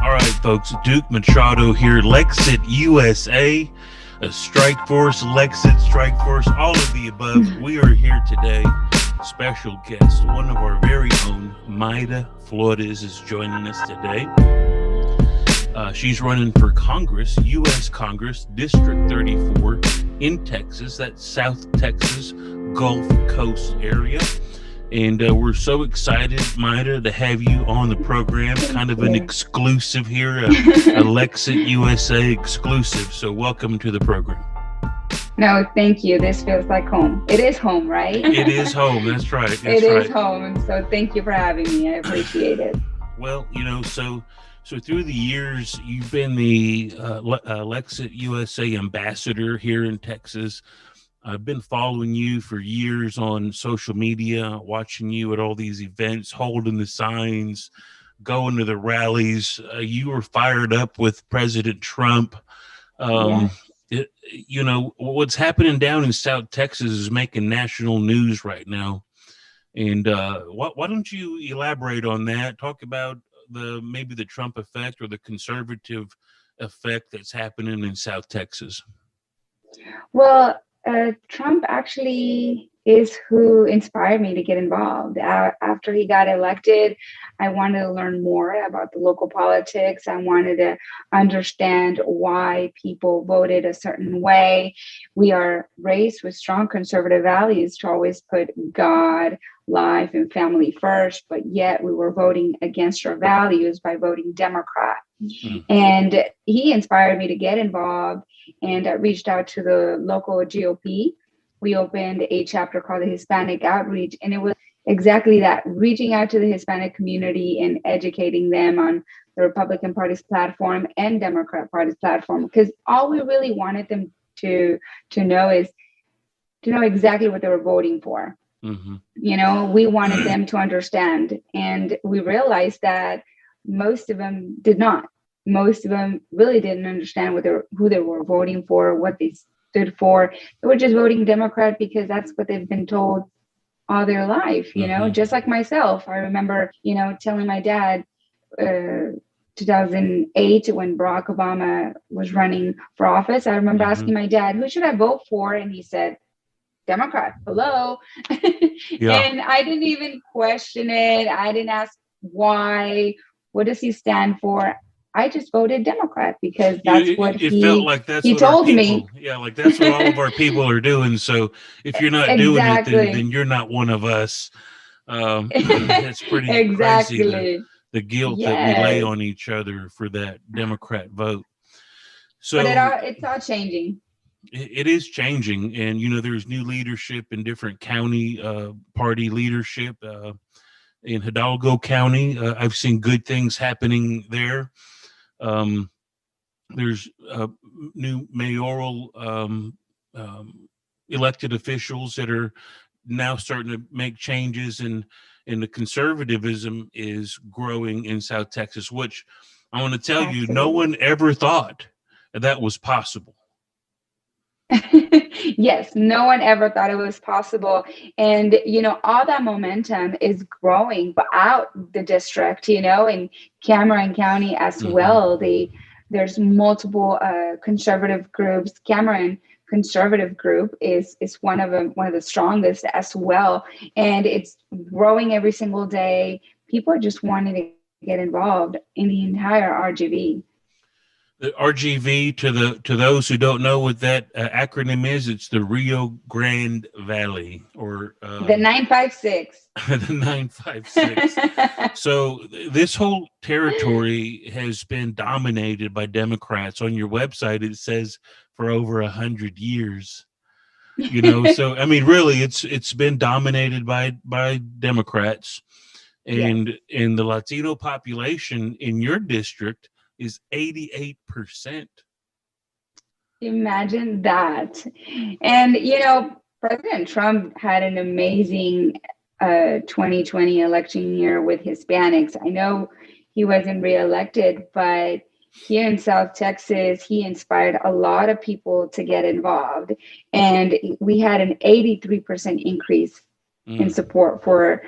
All right, folks, Duke Machado here, Lexit USA, Strike Force, Lexit, Strike Force, all of the above. We are here today. Special guest, one of our very own, Mayra Flores, is joining us today. She's running for Congress, US Congress, District 34 in Texas, that's South Texas, Gulf Coast area. And we're so excited, Mayra, to have you on the program. Kind of an exclusive here, a Lexit USA exclusive. So welcome to the program. No, thank you. This feels like home. It is home, right? It is home. That's right. It is home. So thank you for having me. I appreciate it. Well, so through the years, you've been the Lexit USA ambassador here in Texas. I've been following you for years on social media, watching you at all these events, holding the signs, going to the rallies. You were fired up with President Trump. What's happening down in South Texas is making national news right now. And why don't you elaborate on that? Talk about maybe the Trump effect or the conservative effect that's happening in South Texas. Well, Trump actually is who inspired me to get involved. After he got elected, I wanted to learn more about the local politics. I wanted to understand why people voted a certain way. We are raised with strong conservative values to always put God, life, and family first, but yet we were voting against our values by voting Democrat. Mm-hmm. And he inspired me to get involved, and I reached out to the local GOP. We opened a chapter called the Hispanic Outreach, and it was exactly that, reaching out to the Hispanic community and educating them on the Republican Party's platform and Democrat Party's platform, because all we really wanted them to know is to know exactly what they were voting for. Mm-hmm. We wanted them to understand, and we realized that most of them did not. Most of them really didn't understand who they were voting for, what they stood for. They were just voting Democrat because that's what they've been told all their life, mm-hmm. Just like myself. I remember, telling my dad, 2008, when Barack Obama was running for office, I remember mm-hmm. asking my dad, who should I vote for? And he said, Democrat. Hello. Yeah. And I didn't even question it. I didn't ask why. What does he stand for? I just voted Democrat because that's what he felt like. That's he what told me. Yeah, like that's what all of our people are doing. So if you're not doing it, then you're not one of us. It's pretty crazy the guilt that we lay on each other for that Democrat vote. So but it's all changing. It is changing, and there's new leadership in different county party leadership. In Hidalgo County, I've seen good things happening there. There's new mayoral elected officials that are now starting to make changes, and the conservatism is growing in South Texas, which I want to tell Absolutely. You, no one ever thought that was possible. Yes, no one ever thought it was possible. And, all that momentum is growing out the district, in Cameron County as mm-hmm. well. There's multiple conservative groups. Cameron Conservative Group is one of the strongest as well. And it's growing every single day. People are just wanting to get involved in the entire RGV. The RGV, to those who don't know what that acronym is, it's the Rio Grande Valley, or the 956. The 956. So this whole territory has been dominated by Democrats. On your website, it says for over 100 years. So I mean, really, it's been dominated by Democrats, and in the Latino population in your district is 88%. Imagine that. And, President Trump had an amazing 2020 election year with Hispanics. I know he wasn't reelected, but here in South Texas, he inspired a lot of people to get involved. And we had an 83% increase in support for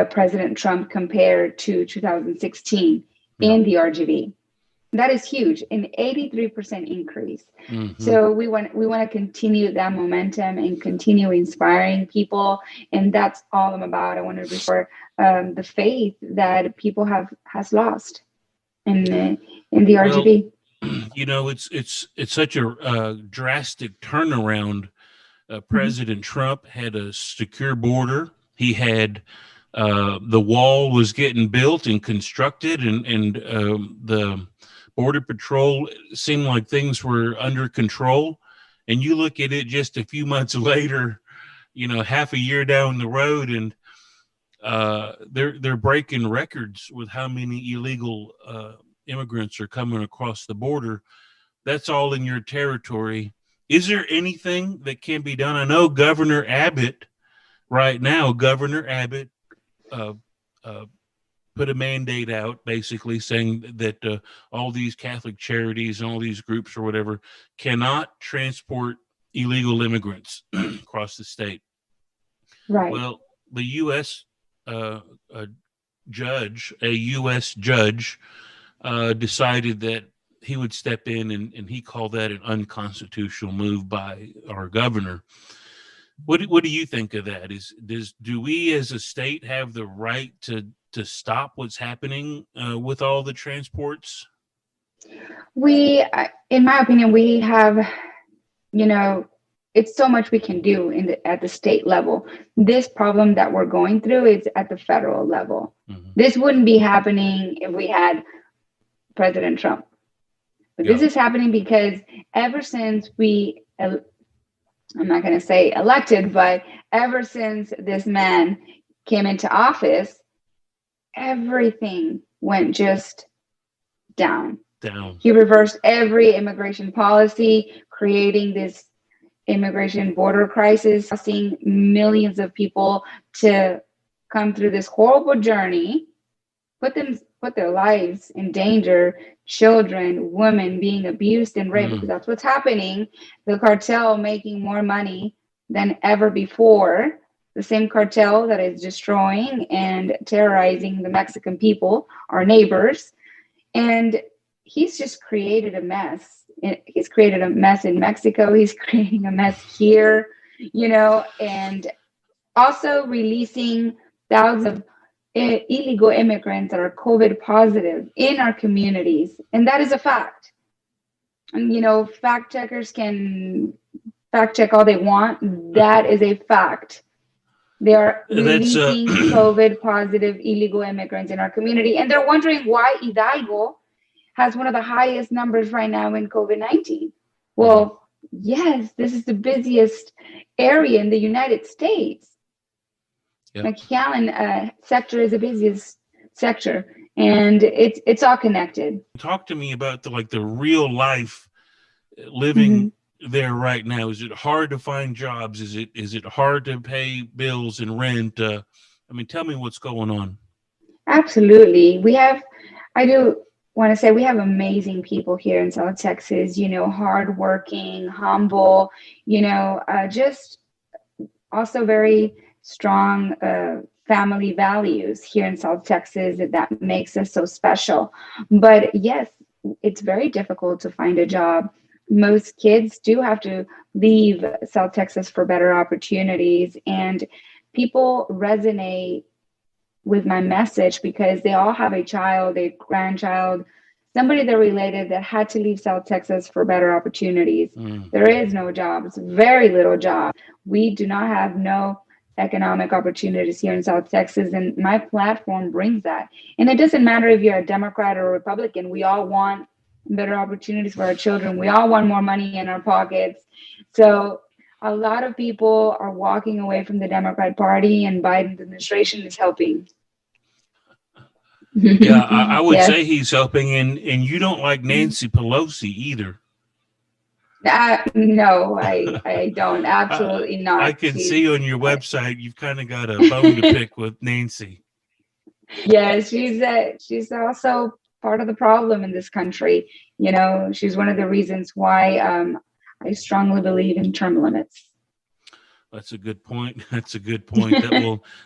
President Trump compared to 2016 in the RGV. That is huge, an 83% increase. Mm-hmm. So we want to continue that momentum and continue inspiring people, and that's all I'm about. I want to restore the faith that people has lost in the Well, RGB. it's such a drastic turnaround. Mhm. President Trump had a secure border. He had the wall was getting built and constructed, and the border patrol seemed like things were under control. And you look at it just a few months later, half a year down the road, and they're breaking records with how many illegal immigrants are coming across the border. That's all in your territory. Is there anything that can be done? I know Governor Abbott uh, uh, put a mandate out basically saying that all these Catholic charities and all these groups or whatever cannot transport illegal immigrants across the state. Right. Well, the U.S. Uh, uh, a U.S. judge, decided that he would step in, and he called that an unconstitutional move by our governor. What do you think of that? Do we as a state have the right to stop what's happening with all the transports? In my opinion, we have, you know, it's so much we can do at the state level. This problem that we're going through is at the federal level. Mm-hmm. This wouldn't be happening if we had President Trump. But this Yeah. is happening because ever since I'm not going to say elected, but ever since this man came into office, everything went just down. Down. He reversed every immigration policy, creating this immigration border crisis, causing millions of people to come through this horrible journey, put their lives in danger, children, women being abused and raped, because that's what's happening. The cartel making more money than ever before. The same cartel that is destroying and terrorizing the Mexican people, our neighbors. And he's just created a mess. He's created a mess in Mexico. He's creating a mess here, and also releasing thousands of illegal immigrants that are COVID positive in our communities. And that is a fact. And, fact checkers can fact check all they want. That is a fact. They are releasing COVID positive illegal immigrants in our community. And they're wondering why Hidalgo has one of the highest numbers right now in COVID-19. Well, yes, this is the busiest area in the United States. Yep. McAllen sector is the busiest sector, and it's all connected. Talk to me about the real life living there right now. Is it hard to find jobs? Is it hard to pay bills and rent? Tell me what's going on. Absolutely. I do want to say we have amazing people here in South Texas, hardworking, humble, just also very strong family values here in South Texas that makes us so special. But yes, it's very difficult to find a job. Most kids do have to leave South Texas for better opportunities, and people resonate with my message because they all have a child, a grandchild, somebody they're related that had to leave South Texas for better opportunities. There is no jobs, very little job. We do not have no economic opportunities here in South Texas, and my platform brings that. And it doesn't matter if you're a Democrat or a Republican, we all want better opportunities for our children. We all want more money in our pockets. So a lot of people are walking away from the Democrat Party, and Biden's administration is helping. Yeah, I would say he's helping, and you don't like Nancy Pelosi either. No, I don't. Absolutely not. I can see on your website you've kind of got a bone to pick with Nancy. Yeah, she's also part of the problem in this country. She's one of the reasons why I strongly believe in term limits. That's a good point. That's a good point.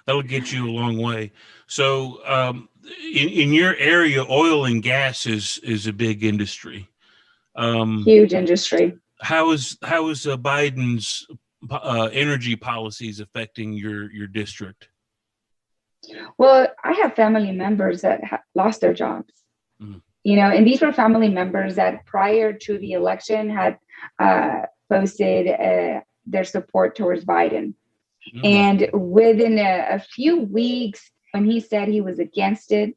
That'll get you a long way. So, in your area, oil and gas is a big industry. Huge industry. How is Biden's energy policies affecting your district? Well, I have family members that lost their jobs. Mm. And these were family members that prior to the election had posted their support towards Biden. Mm. And within a few weeks, when he said he was against it,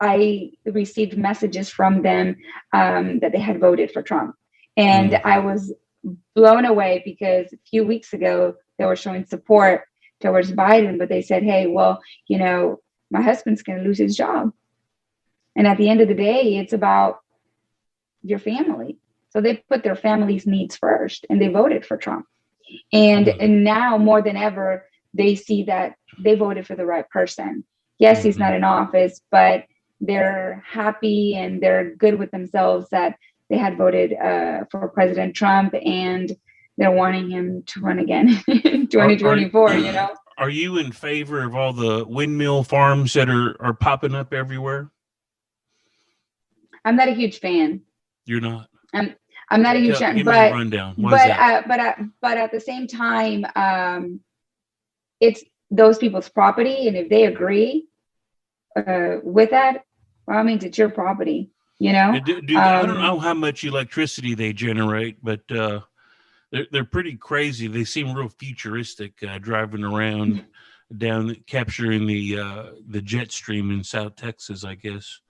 I received messages from them that they had voted for Trump. And I was blown away because a few weeks ago, they were showing support towards Biden, but they said, hey, well, my husband's going to lose his job. And at the end of the day, it's about your family. So they put their family's needs first and they voted for Trump. And now more than ever, they see that they voted for the right person. Yes, he's not in office, but they're happy and they're good with themselves that they had voted for President Trump, and they're wanting him to run again in 2024, Are you in favor of all the windmill farms that are popping up everywhere? I'm not a huge fan. You're not? I'm not a huge fan, give me a rundown. But at the same time, it's those people's property, and if they agree with that, well, I mean, it's your property, I don't know how much electricity they generate, but they're pretty crazy. They seem real futuristic, driving around down capturing the jet stream in South Texas, I guess.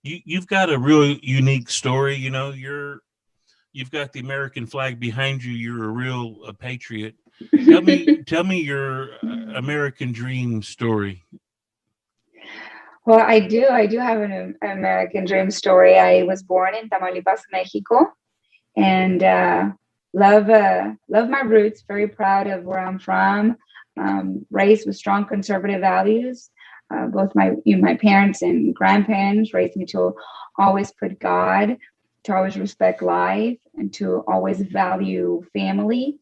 You've got a real unique story. You've got the American flag behind you. You're a real patriot. Tell me your American dream story. Well, I do have an American dream story. I was born in Tamaulipas, Mexico, and love my roots. Very proud of where I'm from. Raised with strong conservative values. Both my parents and grandparents raised me to always put God, to always respect life, and to always value family.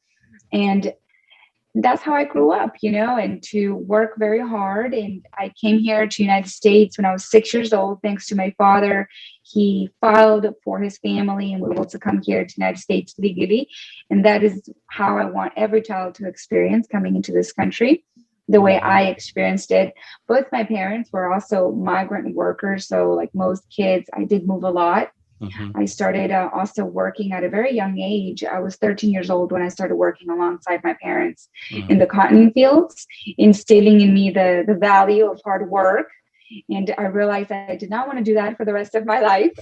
And that's how I grew up, and to work very hard. And I came here to the United States when I was 6 years old, thanks to my father. He filed for his family and was able to come here to the United States legally. And that is how I want every child to experience coming into this country, the way I experienced it. Both my parents were also migrant workers. So like most kids, I did move a lot. I started also working at a very young age. I was 13 years old when I started working alongside my parents in the cotton fields, instilling in me the value of hard work. And I realized I did not want to do that for the rest of my life.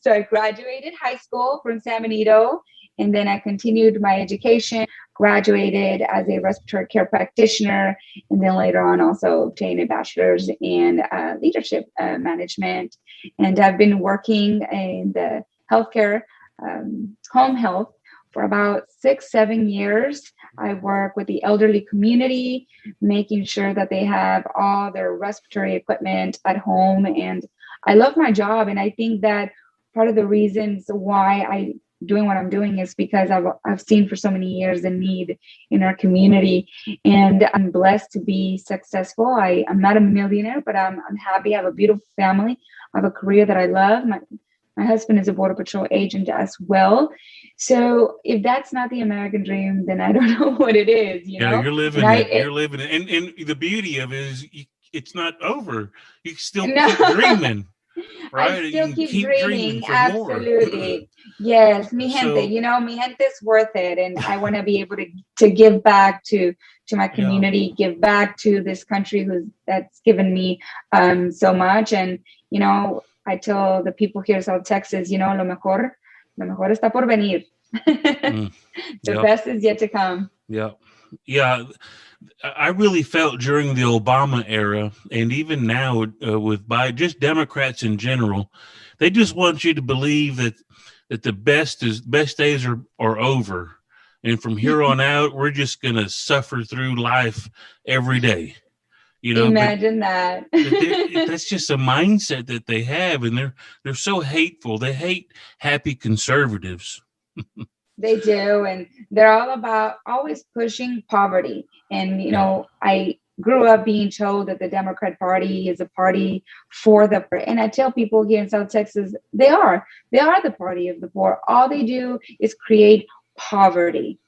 So I graduated high school from San Benito, and then I continued my education, graduated as a respiratory care practitioner, and then later on also obtained a bachelor's in leadership management. And I've been working in the healthcare, home health for about 6-7 years. I work with the elderly community, making sure that they have all their respiratory equipment at home. And I love my job. And I think that part of the reasons why I'm doing what I'm doing is because I've seen for so many years the need in our community, and I'm blessed to be successful. I'm not a millionaire, but I'm happy. I have a beautiful family. I have a career that I love. My husband is a Border Patrol agent as well. So if that's not the American dream, then I don't know what it is. You're living it. You're living it. And the beauty of it is it's not over. You still keep dreaming. Right? I still keep dreaming. Absolutely. Yes, mi gente, mi gente is worth it. And I want to be able to give back to my community, give back to this country that's given me so much. And, I tell the people here in South Texas, lo mejor está por venir. The best is yet to come. Yeah. Yeah. I really felt during the Obama era, and even now with Biden, just Democrats in general, they just want you to believe that the best days are over, and from here on out, we're just gonna suffer through life every day. Imagine that. That's just a mindset that they have, and they're so hateful. They hate happy conservatives. They do, and they're all about always pushing poverty. And Yeah. I grew up being told that the Democrat Party is a party for the poor. And I tell people here in South Texas, they are the party of the poor. All they do is create poverty.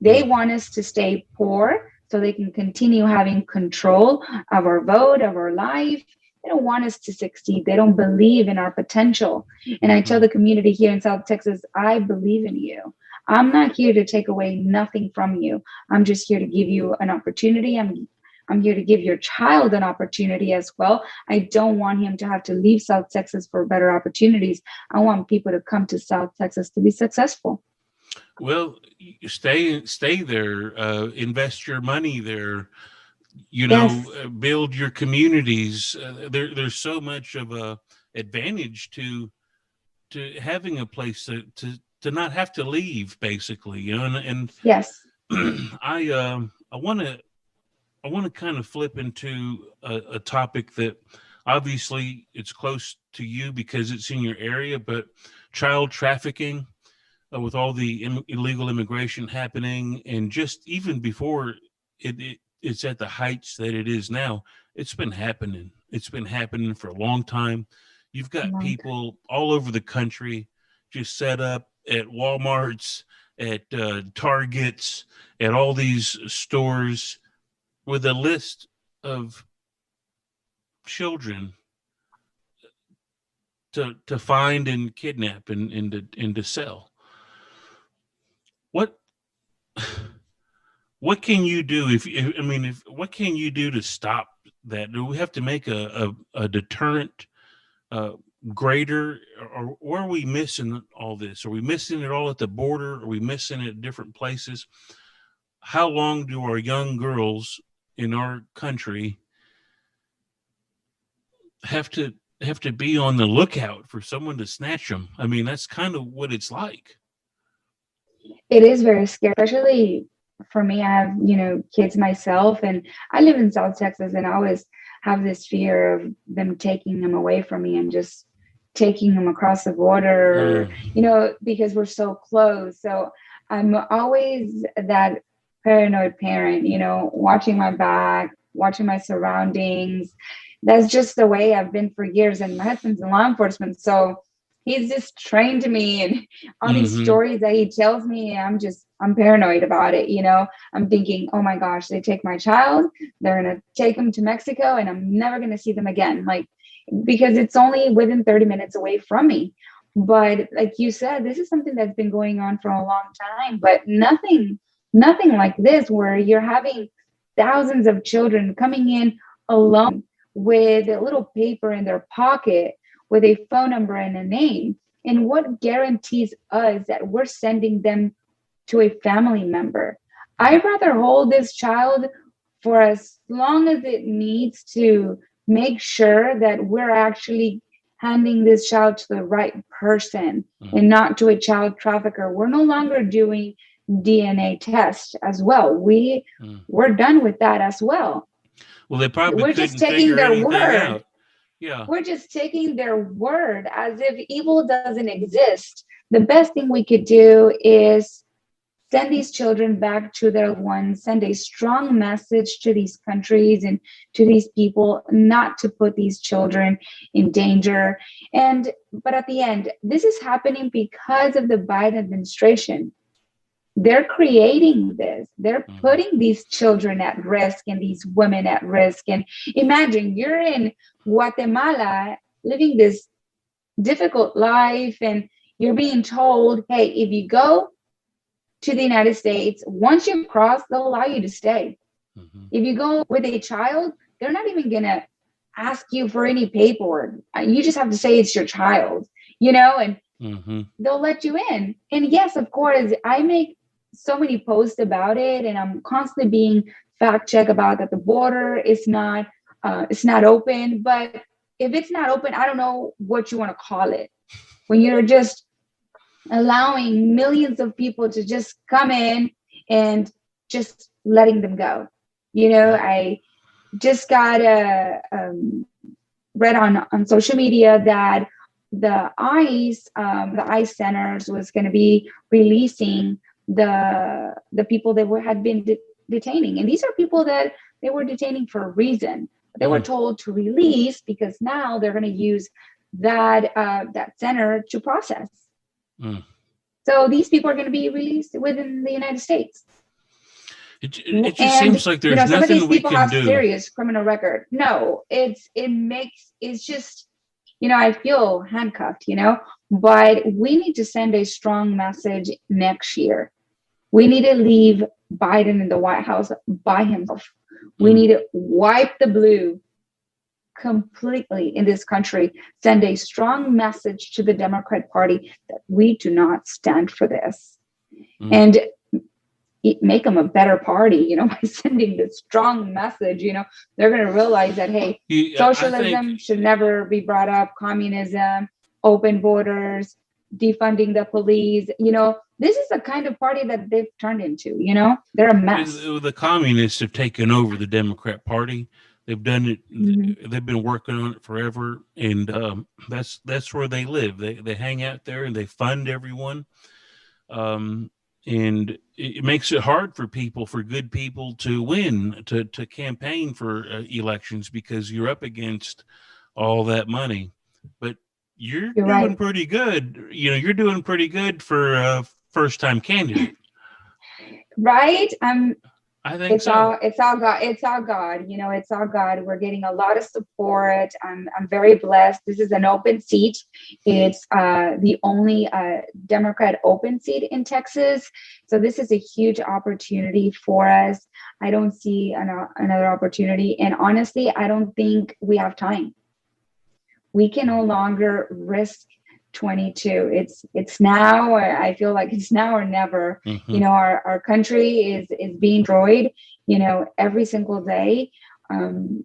They Mm. want us to stay poor so they can continue having control of our vote, of our life. They don't want us to succeed. They don't believe in our potential. And I tell Hmm. the community here in South Texas, I believe in you. I'm not here to take away nothing from you. I'm just here to give you an opportunity. I'm here to give your child an opportunity as well. I don't want him to have to leave South Texas for better opportunities. I want people to come to South Texas to be successful. Well, stay there, invest your money there, Yes. build your communities. There's so much of a advantage to having a place to not have to leave, basically, Yes. I want to kind of flip into a topic that obviously it's close to you because it's in your area, but child trafficking, with all the illegal immigration happening, and just even before it's at the heights that it is now, it's been happening. It's been happening for a long time. You've got Long people all over the country just set up at Walmarts, at Targets, at all these stores with a list of children to find and kidnap and to sell. What what can you do if I mean if what can you do to stop that? Do we have to make a deterrent uh, greater, or are we missing all this? Are we missing it all at the border? Are we missing it at different places? How long do our young girls in our country have to have to be on the lookout for someone to snatch them? I mean, that's kind of what it's like. It is very scary, especially for me. I have, kids myself, and I live in South Texas, and I always have this fear of them taking them away from me and just taking them across the border, Mm. because we're so close. So I'm always that paranoid parent, watching my back, watching my surroundings. That's just the way I've been for years. And my husband's in law enforcement. So he's just trained me, and all these Hmm. stories that he tells me, I'm paranoid about it. I'm thinking, oh my gosh, they take my child, they're going to take him to Mexico, and I'm never going to see them again. Like, because it's only within 30 minutes away from me. But like you said, this is something that's been going on for a long time, but nothing like this, where you're having thousands of children coming in alone with a little paper in their pocket with a phone number and a name. And what guarantees us that we're sending them to a family member? I'd rather hold this child for as long as it needs to make sure that we're actually handing this child to the right person Mm. and not to a child trafficker. We're no longer doing DNA tests as well. Mm. We're done with that as well. Well, they probably We're just couldn't taking figure their anything word. out. Yeah. We're just taking their word as if evil doesn't exist. The best thing we could do is send these children back to their loved ones, send a strong message to these countries and to these people not to put these children in danger. But at the end, this is happening because of the Biden administration. They're creating this. They're Hmm. putting these children at risk and these women at risk. And imagine you're in Guatemala living this difficult life, and you're being told, hey, if you go to the United States, once you cross, they'll allow you to stay. Hmm. If you go with a child, they're not even going to ask you for any paperwork. You just have to say it's your child, and Hmm. they'll let you in. And yes, of course, I make so many posts about it, and I'm constantly being fact checked about that the border is not it's not open. But if it's not open, I don't know what you want to call it. When you're just allowing millions of people to just come in and just letting them go. I just got read on social media that the ICE centers was going to be releasing the people that had been detaining, and these are people that they were detaining for a reason. But they were told to release because now they're going to use that center to process. So these people are going to be released within the United States. It just seems like there's some of these nothing we people can have do. serious criminal record. No, it's just, I feel handcuffed, but we need to send a strong message next year. We need to leave Biden in the White House by himself. We need to wipe the blue completely in this country, send a strong message to the Democrat Party that we do not stand for this. And make them a better party, by sending this strong message. They're going to realize that, hey, socialism should never be brought up, communism, open borders, defunding the police. This is the kind of party that they've turned into. They're a mess. The communists have taken over the Democrat Party. They've done it. They've been working on it forever, and that's where they live. They hang out there and they fund everyone. And it makes it hard for good people to win, to campaign for elections, because you're up against all that money. But you're doing right. pretty good. You're doing pretty good for a first-time candidate. Right? I think so. It's all God. It's all God. It's all God. We're getting a lot of support. I'm very blessed. This is an open seat. It's the only Democrat open seat in Texas. So this is a huge opportunity for us. I don't see another opportunity. And honestly, I don't think we have time. We can no longer risk 22. It's now, or I feel like it's now or never. Our country is being destroyed, every single day. And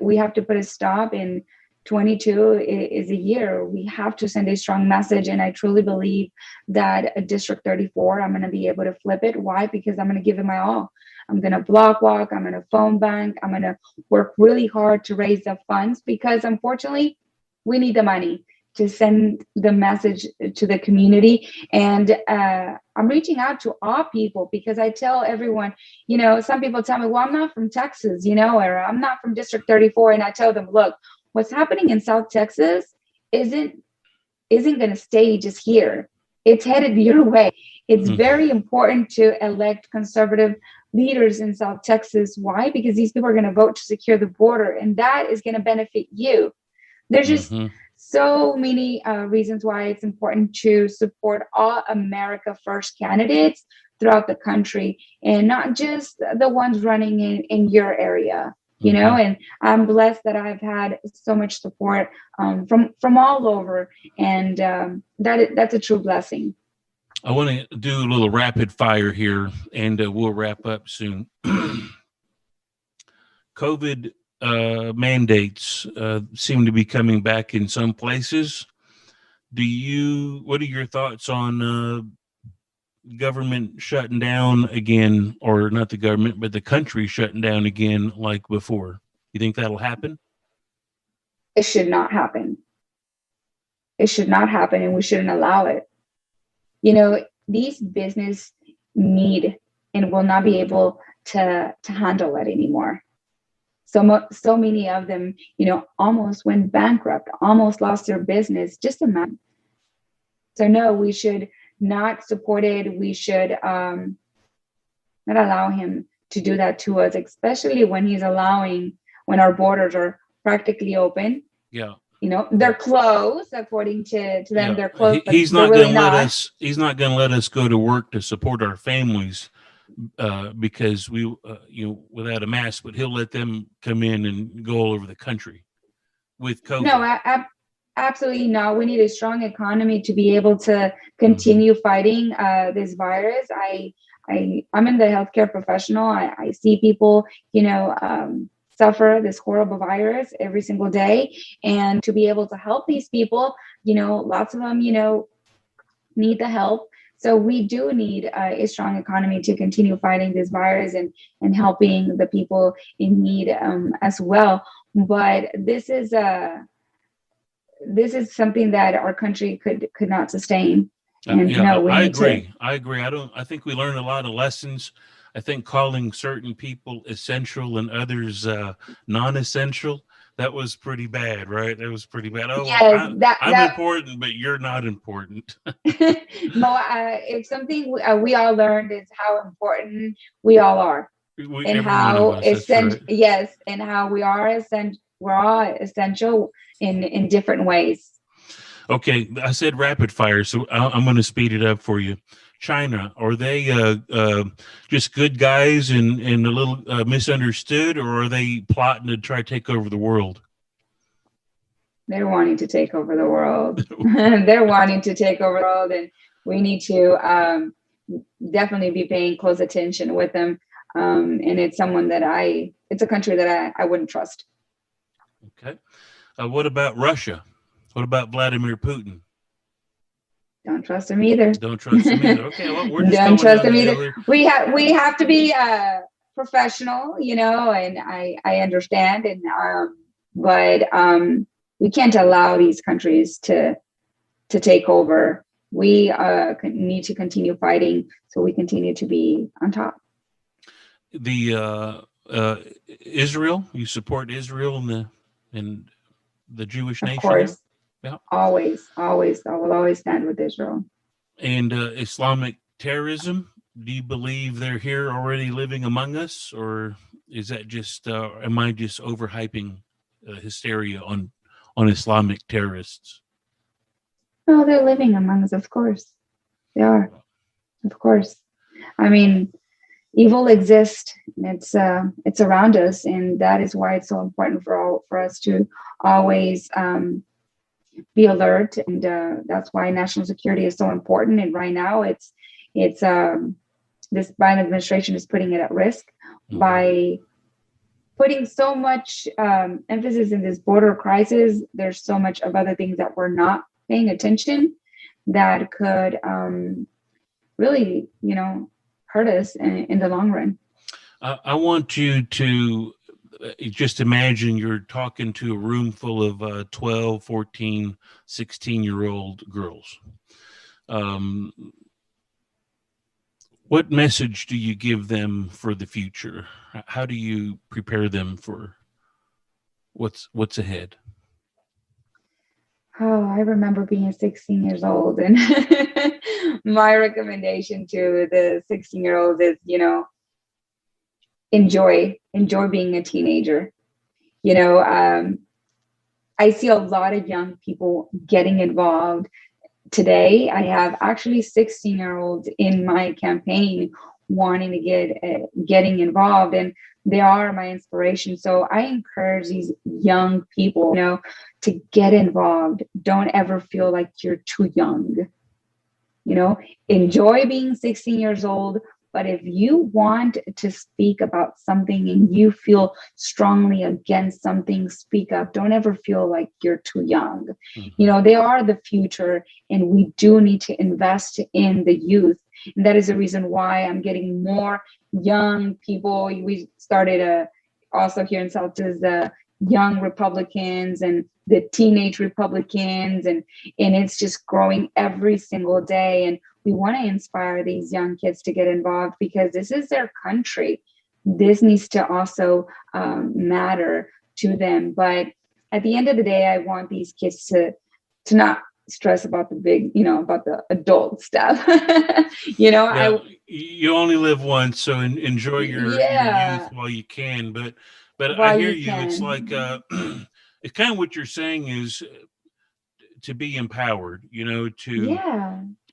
we have to put a stop. And 22 is a year. We have to send a strong message. And I truly believe that District 34, I'm going to be able to flip it. Why? Because I'm going to give it my all. I'm going to block walk. I'm going to phone bank. I'm going to work really hard to raise the funds, because unfortunately we need the money to send the message to the community. And I'm reaching out to all people, because I tell everyone, some people tell me, well, I'm not from Texas, or I'm not from District 34. And I tell them, look, what's happening in South Texas isn't going to stay just here. It's headed your way. It's very important to elect conservative leaders in South Texas. Why? Because these people are going to vote to secure the border, and that is going to benefit you. There's just so many reasons why it's important to support all America First candidates throughout the country, and not just the ones running in your area, and I'm blessed that I've had so much support from all over, and that's a true blessing. I want to do a little rapid fire here, and we'll wrap up soon. COVID mandates seem to be coming back in some places. What are your thoughts on government shutting down again, or not the government, but the country shutting down again like before? You think that'll happen? It should not happen. It should not happen, and we shouldn't allow it. These business need and will not be able to handle it anymore. So many of them, almost went bankrupt, almost lost their business. Just imagine. So no, we should not support it. We should not allow him to do that to us, especially when when our borders are practically open. Yeah. They're closed according to them. Yeah. They're closed. He's not going to let us. He's not going to let us go to work to support our families because we, without a mask. But he'll let them come in and go all over the country with COVID. No, absolutely not. We need a strong economy to be able to continue fighting this virus. I'm in the healthcare professional. I see people, suffer this horrible virus every single day, and to be able to help these people, lots of them, need the help. So we do need a strong economy to continue fighting this virus and helping the people in need as well. But this is this is something that our country could not sustain. And Yeah, no, we I need to. agree. I agree. I think we learned a lot of lessons. I think calling certain people essential and others non-essential, that was pretty bad, right? That was pretty bad. Oh, Yes, I'm important, but you're not important. Mo, if something we all learned is how important we all are, and Every one of how us. That's essential. right. Yes, and how we are essential. We're all essential in different ways. Okay, I said rapid fire, so I'm going to speed it up for you. China, are they just good guys and a little misunderstood, or are they plotting to try to take over the world? They're wanting to take over the world. They're wanting to take over the world, and we need to definitely be paying close attention with them. And it's someone that it's a country that I wouldn't trust. Okay. What about Russia? What about Vladimir Putin? Don't trust him either. Don't trust him either. Okay, well, we're just Don't going trust down him the either. hill here. We have to be professional, and I understand, and but we can't allow these countries to take over. We need to continue fighting so we continue to be on top. The Israel, you support Israel and the Jewish Of nation there? course, Yeah. always, always, I will always stand with Israel. And Islamic terrorism, do you believe they're here already living among us, or is that just am I just overhyping hysteria on Islamic terrorists? No, they're living among us, of course. They are, of course. I mean, evil exists, and it's around us, and that is why it's so important for us to always be alert, and that's why national security is so important. And right now, it's this Biden administration is putting it at risk by putting so much emphasis in this border crisis. There's so much of other things that we're not paying attention that could really, hurt us in the long run. I want you to just imagine you're talking to a room full of 12, 14, 16-year-old girls. What message do you give them for the future? How do you prepare them for what's ahead? Oh, I remember being 16 years old, and my recommendation to the 16-year-olds is, enjoy being a teenager. I see a lot of young people getting involved today. I have actually 16-year-olds in my campaign wanting to getting involved, and they are my inspiration. So I encourage these young people, to get involved. Don't ever feel like you're too young. Enjoy being 16 years old. But if you want to speak about something and you feel strongly against something, speak up. Don't ever feel like you're too young. Mm-hmm. They are the future, and we do need to invest in the youth. And that is the reason why I'm getting more young people. We started also here in South Texas, the young Republicans and the teenage Republicans, and it's just growing every single day. And we want to inspire these young kids to get involved because this is their country. This needs to also matter to them. But at the end of the day, I want these kids to not stress about the big, about the adult stuff. You only live once, so enjoy your youth while you can. But I hear you. It's like it's kind of what you're saying is to be empowered.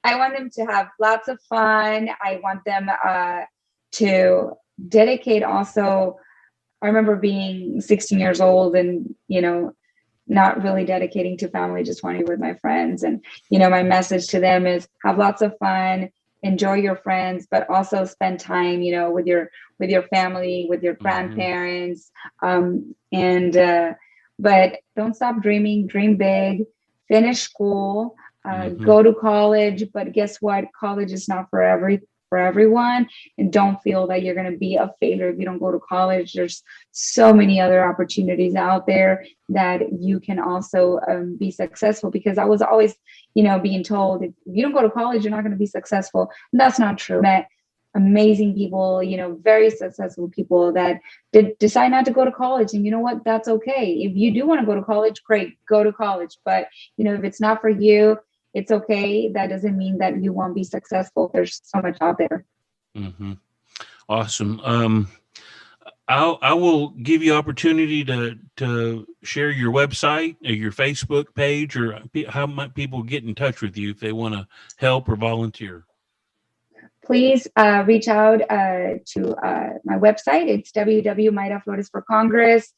I want them to have lots of fun. I want them to dedicate also. I remember being 16 years old and, not really dedicating to family, just wanting to be with my friends. And, my message to them is have lots of fun, enjoy your friends, but also spend time, with your family, with your grandparents. But don't stop dreaming, dream big, finish school. Go to college, but guess what? College is not for for everyone. And don't feel that you're going to be a failure if you don't go to college. There's so many other opportunities out there that you can also be successful, because I was always, being told, if you don't go to college, you're not going to be successful. And that's not true. I met amazing people, very successful people that did decide not to go to college. And you know what? That's okay. If you do want to go to college, great, go to college. But, if it's not for you, it's okay. That doesn't mean that you won't be successful. There's so much out there. Mm-hmm. Awesome. I will give you opportunity to share your website or your Facebook page, or how might people get in touch with you if they want to help or volunteer. Please reach out to my website. It's Mayra Flores For Congress.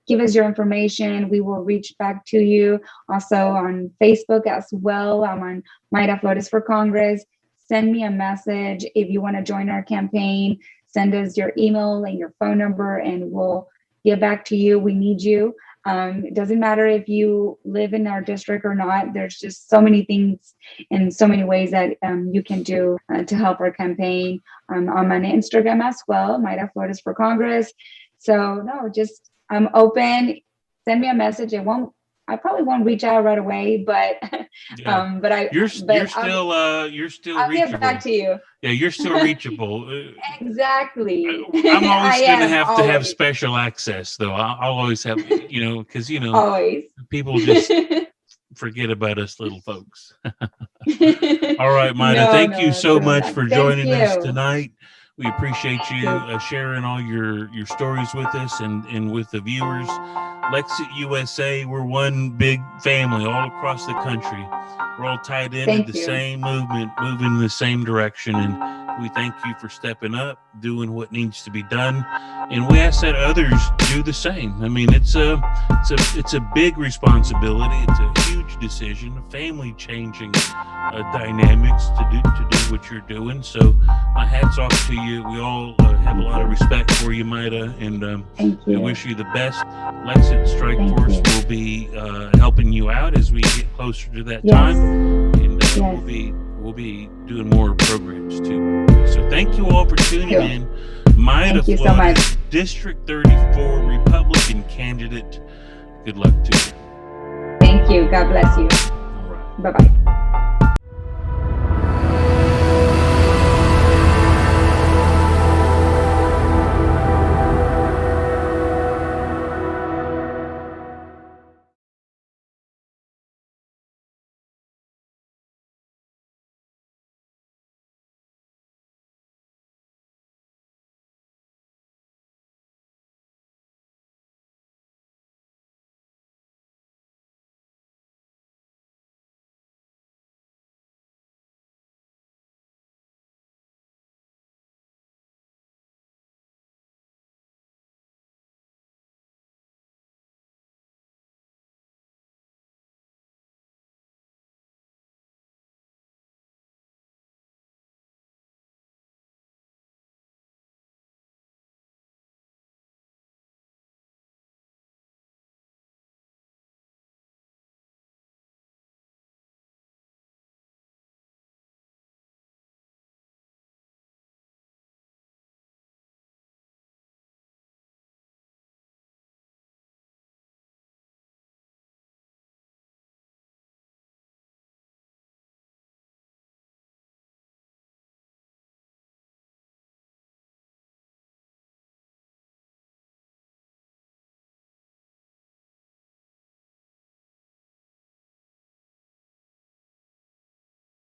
Give us your information. We will reach back to you. Also on Facebook as well. I'm on Mayra Flores For Congress. Send me a message if you want to join our campaign. Send us your email and your phone number, and we'll get back to you. We need you. It doesn't matter if you live in our district or not. There's just so many things and so many ways that you can do to help our campaign. I'm on Instagram as well, Mayra Flores For Congress. So no, just I'm open. Send me a message. I probably won't reach out right away, but yeah. You're still I'll reachable. get back to you. Yeah, you're still reachable. Exactly. I'm always going to have special access, though. I'll always have, because always people just forget about us little folks. All right, Mayra, thank you so much for joining us tonight. We appreciate you sharing all your stories with us and with the viewers. Lexit USA, we're one big family all across the country. We're all tied into the same movement, moving in the same direction. And we thank you for stepping up, doing what needs to be done. And we ask that others do the same. I mean, it's a big responsibility. It's a huge decision, family changing dynamics to do what you're doing. So my hat's off to you. We all have a lot of respect for you, Mayra, and we wish you the best. Lexit Strike Force will be helping you out as we get closer to that time, and we'll be doing more programs too. So thank you all for tuning in. Mayra Flores, so much. District 34 Republican candidate. Good luck to you. Thank you. God bless you. All right. Bye-bye.